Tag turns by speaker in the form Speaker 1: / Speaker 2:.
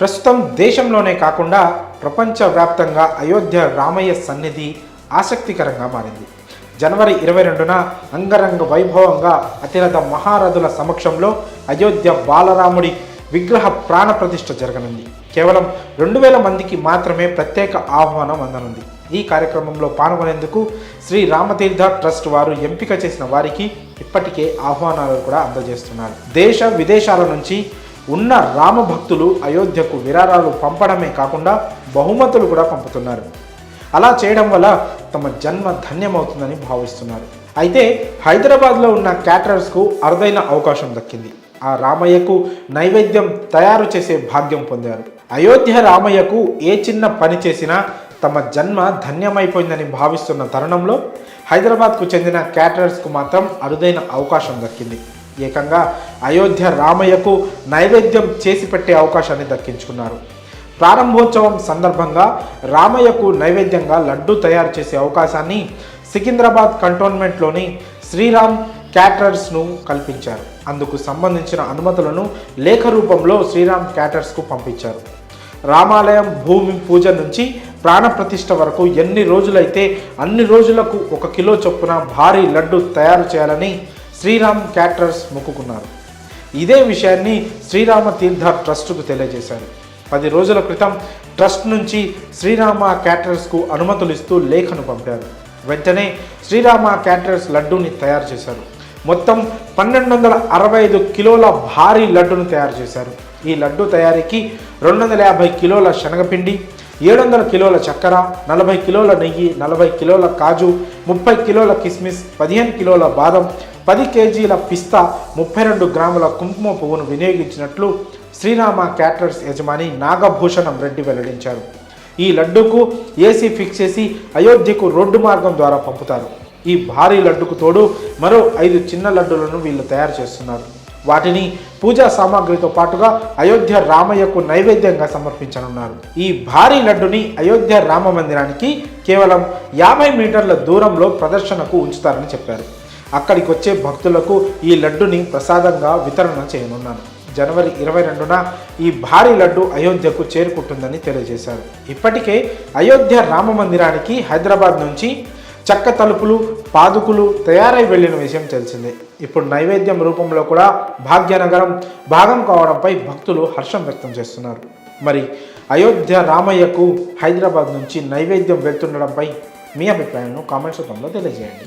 Speaker 1: ప్రస్తుతం దేశంలోనే కాకుండా ప్రపంచవ్యాప్తంగా అయోధ్య రామయ్య సన్నిధి ఆసక్తికరంగా మారింది. జనవరి 22న అంగరంగ వైభవంగా అతిరథ మహారథుల సమక్షంలో అయోధ్య బాలరాముడి విగ్రహ ప్రాణ ప్రతిష్ఠ జరగనుంది. కేవలం 2000 మందికి మాత్రమే ప్రత్యేక ఆహ్వానం అందనుంది. ఈ కార్యక్రమంలో పాల్గొనేందుకు శ్రీ రామతీర్థ ట్రస్ట్ వారు ఎంపిక చేసిన వారికి ఇప్పటికే ఆహ్వానాలు కూడా అందజేస్తున్నారు. దేశ విదేశాల నుంచి ఉన్న రామ భక్తులు అయోధ్యకు విరాళాలు పంపడమే కాకుండా బహుమతులు కూడా పంపుతున్నారు. అలా చేయడం వల్ల తమ జన్మ ధన్యమవుతుందని భావిస్తున్నారు. అయితే హైదరాబాద్లో ఉన్న క్యాటరర్స్కు అరుదైన అవకాశం దక్కింది. ఆ రామయ్యకు నైవేద్యం తయారు చేసే భాగ్యం పొందారు. అయోధ్య రామయ్యకు ఏ చిన్న పని చేసినా తమ జన్మ ధన్యమైపోయిందని భావిస్తున్న తరుణంలో హైదరాబాద్కు చెందిన క్యాటరర్స్కు మాత్రం అరుదైన అవకాశం దక్కింది. ఏకంగా అయోధ్య రామయ్యకు నైవేద్యం చేసి పెట్టే అవకాశాన్ని దక్కించుకున్నారు. ప్రారంభోత్సవం సందర్భంగా రామయ్యకు నైవేద్యంగా లడ్డు తయారు చేసే అవకాశాన్ని సికింద్రాబాద్ కంటోన్మెంట్లోని శ్రీరామ్ క్యాటరర్స్ను కల్పించారు. అందుకు సంబంధించిన అనుమతులను లేఖ రూపంలో శ్రీరామ్ క్యాటరర్స్కు పంపించారు. రామాలయం భూమి పూజ నుంచి ప్రాణప్రతిష్ఠ వరకు ఎన్ని రోజులైతే అన్ని రోజులకు 1 కిలో చొప్పున భారీ లడ్డు తయారు చేయాలని శ్రీరామ్ క్యాటరర్స్ మొక్కుకున్నారు. ఇదే విషయాన్ని శ్రీరామ తీర్థ ట్రస్టుకు తెలియజేశారు. 10 రోజుల క్రితం ట్రస్ట్ నుంచి శ్రీరామ క్యాటరర్స్కు అనుమతులు ఇస్తూ లేఖను పంపారు. వెంటనే శ్రీరామ క్యాటరర్స్ లడ్డూని తయారు చేశారు. మొత్తం 1265 కిలోల భారీ లడ్డును తయారు చేశారు. ఈ లడ్డు తయారీకి 250 కిలోల శనగపిండి, 700 కిలోల చక్కెర, 40 కిలోల నెయ్యి, 40 కిలోల కాజు, 30 కిలోల కిస్మిస్, 15 కిలోల బాదం, 10 కేజీల పిస్తా, 32 గ్రాముల కుంకుమ పువ్వును వినియోగించినట్లు శ్రీరామ క్యాటరర్స్ యజమాని నాగభూషణం రెడ్డి వెల్లడించారు. ఈ లడ్డూకు ఏసీ ఫిక్స్ చేసి అయోధ్యకు రోడ్డు మార్గం ద్వారా పంపుతారు. ఈ భారీ లడ్డుకు తోడు మరో 5 చిన్న లడ్డులను వీళ్ళు తయారు చేస్తున్నారు. వాటిని పూజా సామాగ్రితో పాటుగా అయోధ్య రామయ్యకు నైవేద్యంగా సమర్పించనున్నారు. ఈ భారీ లడ్డుని అయోధ్య రామ మందిరానికి కేవలం 50 మీటర్ల దూరంలో ప్రదర్శనకు ఉంచుతారని చెప్పారు. అక్కడికి వచ్చే భక్తులకు ఈ లడ్డుని ప్రసాదంగా వితరణ చేయనున్నారు. జనవరి 22న ఈ భారీ లడ్డు అయోధ్యకు చేరుకుంటుందని తెలియజేశారు. ఇప్పటికే అయోధ్య రామ మందిరానికి హైదరాబాద్ నుంచి చెక్క తలుపులు, పాదుకులు తయారై వెళ్లిన విషయం తెలిసిందే. ఇప్పుడు నైవేద్యం రూపంలో కూడా భాగ్యనగరం భాగం కావడంపై భక్తులు హర్షం వ్యక్తం చేస్తున్నారు. మరి అయోధ్య రామయ్యకు హైదరాబాద్ నుంచి నైవేద్యం వెళ్తుండడంపై మీ అభిప్రాయాలను కామెంట్స్ రూపంలో తెలియజేయండి.